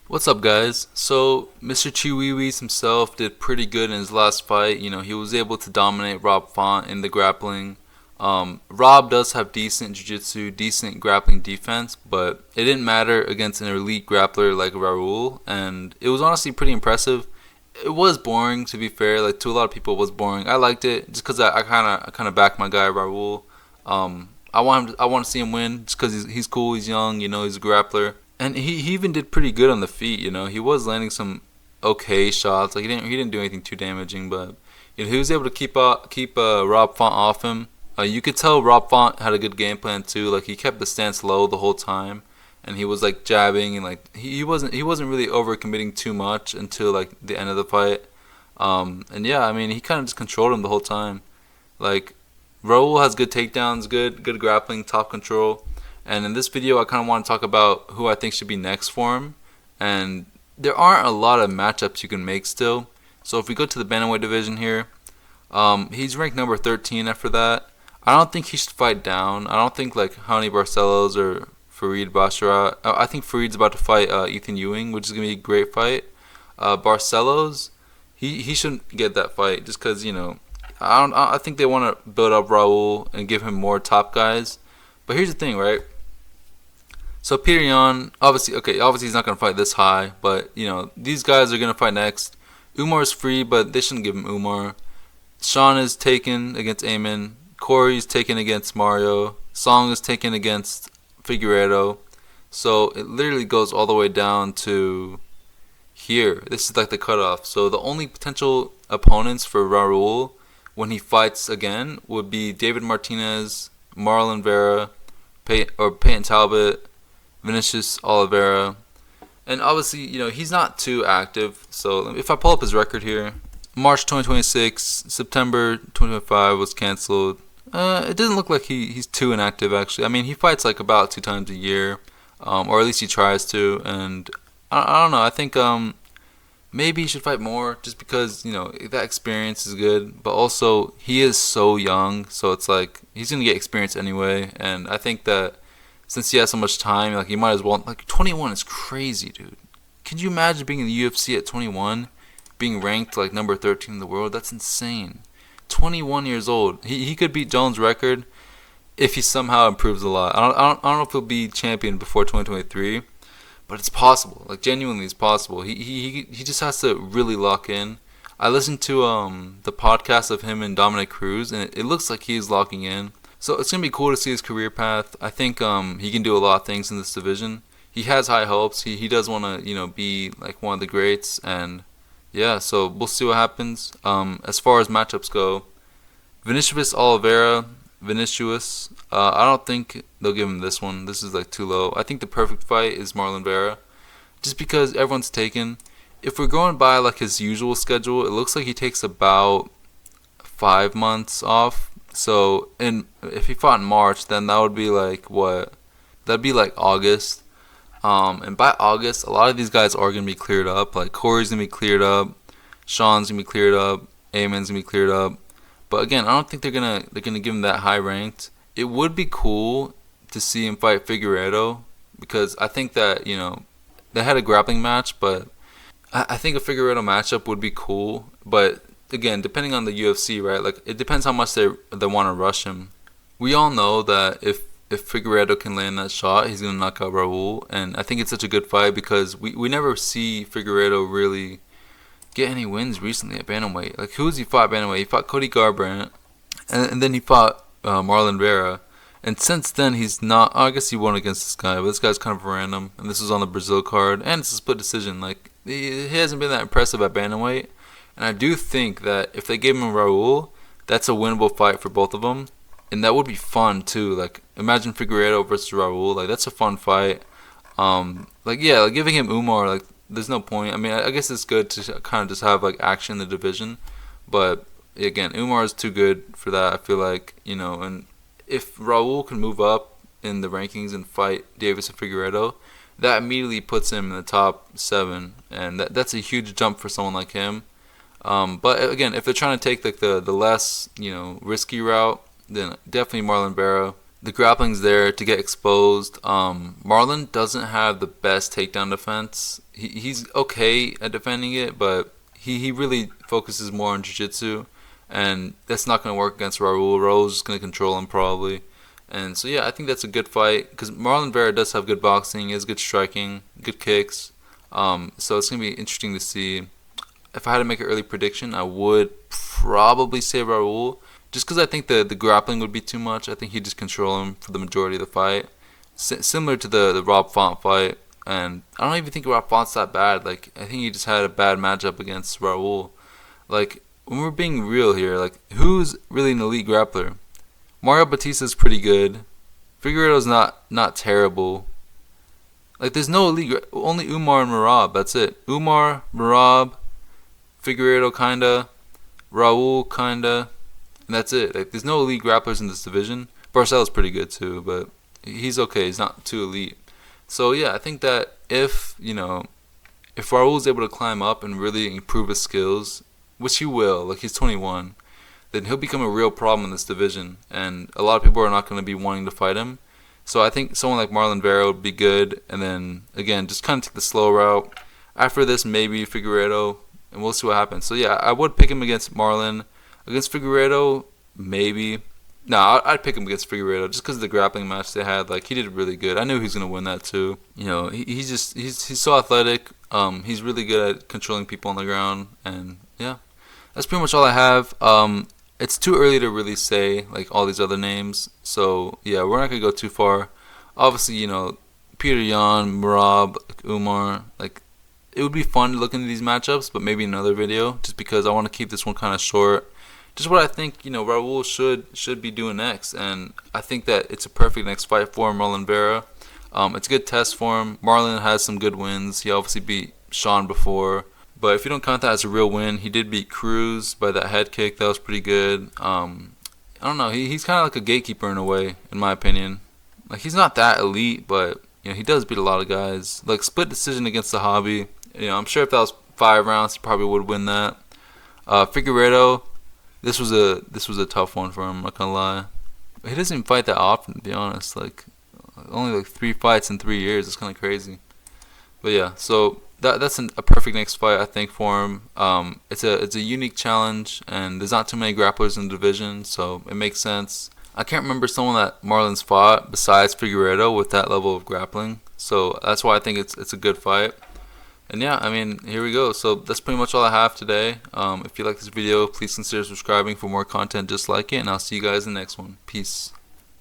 What's up, guys? So, Mr. Chiwiwis himself did pretty good in his last fight. He was able to dominate Rob Font in the grappling. Rob does have decent jiu-jitsu, decent grappling defense, but it didn't matter against an elite grappler like Raul, and it was honestly pretty impressive. It was boring, to be fair. Like to a lot of people, it was boring. I liked it just because I kind of back my guy Raul. I want to see him win just because he's cool, he's young, he's a grappler. And he even did pretty good on the feet. He was landing some okay shots. Like he didn't do anything too damaging, but he was able to keep Rob Font off him. You could tell Rob Font had a good game plan too. Like he kept the stance low the whole time, and he was like jabbing and like he wasn't really overcommitting too much until like the end of the fight. And yeah, I mean he kind of just controlled him the whole time. Like Raul has good takedowns, good grappling, top control. And in this video, I kind of want to talk about who I think should be next for him. And there aren't a lot of matchups you can make still. So if we go to the bantamweight division here, he's ranked number 13 after that. I don't think he should fight down. I don't think like Hani Barcelos or Farid Basharat. I think Farid's about to fight Ethan Ewing, which is gonna be a great fight. Barcelos, he shouldn't get that fight just because I think they want to build up Raul and give him more top guys. But here's the thing, right? So Peter Yan, obviously he's not gonna fight this high, but these guys are gonna fight next. Umar's free, but they shouldn't give him Umar. Sean is taken against Eamon. Corey's taken against Mario. Song is taken against Figueredo. So it literally goes all the way down to here. This is like the cutoff. So the only potential opponents for Raul when he fights again would be David Martinez, Marlon Vera, Peyton Talbot, Vinicius Oliveira. And obviously, he's not too active. So if I pull up his record here, March 2026, September 2025 was canceled. It doesn't look like he's too inactive, actually. I mean, he fights like about 2 times a year, or at least he tries to. And I don't know. I think maybe he should fight more just because, that experience is good. But also, he is so young. So it's like he's going to get experience anyway. And I think that since he has so much time, like he might as well. Like 21 is crazy, dude. Could you imagine being in the UFC at 21, being ranked like number 13 in the world? That's insane. 21 years old. He could beat Jones' record if he somehow improves a lot. I don't know if he'll be champion before 2023, but it's possible. Like genuinely, it's possible. He just has to really lock in. I listened to the podcast of him and Dominic Cruz, and it looks like he's locking in. So it's gonna be cool to see his career path. I think he can do a lot of things in this division. He has high hopes. He does want to be like one of the greats, and yeah. So we'll see what happens. As far as matchups go, Vinicius Oliveira, Vinicius. I don't think they'll give him this one. This is like too low. I think the perfect fight is Marlon Vera, just because everyone's taken. If we're going by like his usual schedule, it looks like he takes about 5 months off. So, if he fought in March, then that would be like what? That'd be like August. And by August, a lot of these guys are gonna be cleared up. Like Corey's gonna be cleared up, Sean's gonna be cleared up, Eamon's gonna be cleared up. But again, I don't think they're gonna give him that high ranked. It would be cool to see him fight Figueredo because I think that they had a grappling match, but I think a Figueredo matchup would be cool. But again, depending on the UFC, right? Like it depends how much they want to rush him. We all know that if Figueredo can land that shot, he's gonna knock out Raul, and I think it's such a good fight because we never see Figueredo really get any wins recently at bantamweight. Like who's he fought at bantamweight? He fought Cody Garbrandt, and then he fought Marlon Vera. And since then, he's not. I guess he won against this guy, but this guy's kind of random. And this was on the Brazil card, and it's a split decision. Like he hasn't been that impressive at bantamweight. And I do think that if they gave him Raul, that's a winnable fight for both of them. And that would be fun too. Like imagine Figueredo versus Raul. Like that's a fun fight. Like yeah, like giving him Umar, like there's no point. I mean, I guess it's good to kind of just have like action in the division, but again, Umar is too good for that. I feel like and if Raul can move up in the rankings and fight Davis and Figueredo, that immediately puts him in the top 7, and that's a huge jump for someone like him. But again, if they're trying to take like the less risky route, then definitely Marlon Vera. The grappling's there to get exposed. Marlon doesn't have the best takedown defense. He's okay at defending it, but he really focuses more on jiu-jitsu, and that's not going to work against Raul. Raul's just going to control him probably. And so yeah, I think that's a good fight because Marlon Vera does have good boxing, he has good striking, good kicks. So it's going to be interesting to see. If I had to make an early prediction, I would probably say Raul. Just because I think the grappling would be too much. I think he'd just control him for the majority of the fight. Similar to the Rob Font fight. And I don't even think Rob Font's that bad. Like, I think he just had a bad matchup against Raul. Like, when we're being real here, like, who's really an elite grappler? Mario Batista's pretty good. Figueiredo's not terrible. Like, there's no elite. Only Umar and Merab. That's it. Umar, Merab, Figueiredo kinda, Raul kinda. And that's it. Like, there's no elite grapplers in this division. Barcelo's pretty good too, but he's okay. He's not too elite. So yeah, I think that if Raul is able to climb up and really improve his skills, which he will, like he's 21, then he'll become a real problem in this division, and a lot of people are not going to be wanting to fight him. So I think someone like Marlon Vera would be good, and then again, just kind of take the slow route. After this, maybe Figueiredo, and we'll see what happens. So yeah, I would pick him against Marlon. Against Figueiredo, maybe. No, I'd pick him against Figueiredo just because of the grappling match they had. Like, he did really good. I knew he was gonna win that too. You know, he's so athletic. He's really good at controlling people on the ground, and yeah, that's pretty much all I have. It's too early to really say like all these other names, so yeah, we're not gonna go too far. Obviously, Peter Yan, Merab, Umar, like it would be fun to look into these matchups, but maybe another video, just because I want to keep this one kind of short. Just what I think, Raul should be doing next, and I think that it's a perfect next fight for Marlon Vera. It's a good test for him. Marlon has some good wins. He obviously beat Sean before, but if you don't count that as a real win, he did beat Cruz by that head kick. That was pretty good. I don't know. He's kind of like a gatekeeper in a way, in my opinion. Like, he's not that elite, but he does beat a lot of guys. Like, split decision against the Hobby. I'm sure if that was 5 rounds, he probably would win that. Figueiredo. This was a tough one for him, I'm not gonna lie. He doesn't even fight that often, to be honest. Like, only like 3 fights in 3 years. It's kind of crazy. But yeah, so that's a perfect next fight, I think, for him. It's a unique challenge, and there's not too many grapplers in the division, so it makes sense. I can't remember someone that Marlon's fought besides Figueiredo with that level of grappling, so that's why I think it's a good fight. And yeah, I mean, here we go. So that's pretty much all I have today. If you like this video, please consider subscribing for more content just like it, and I'll see you guys in the next one. Peace.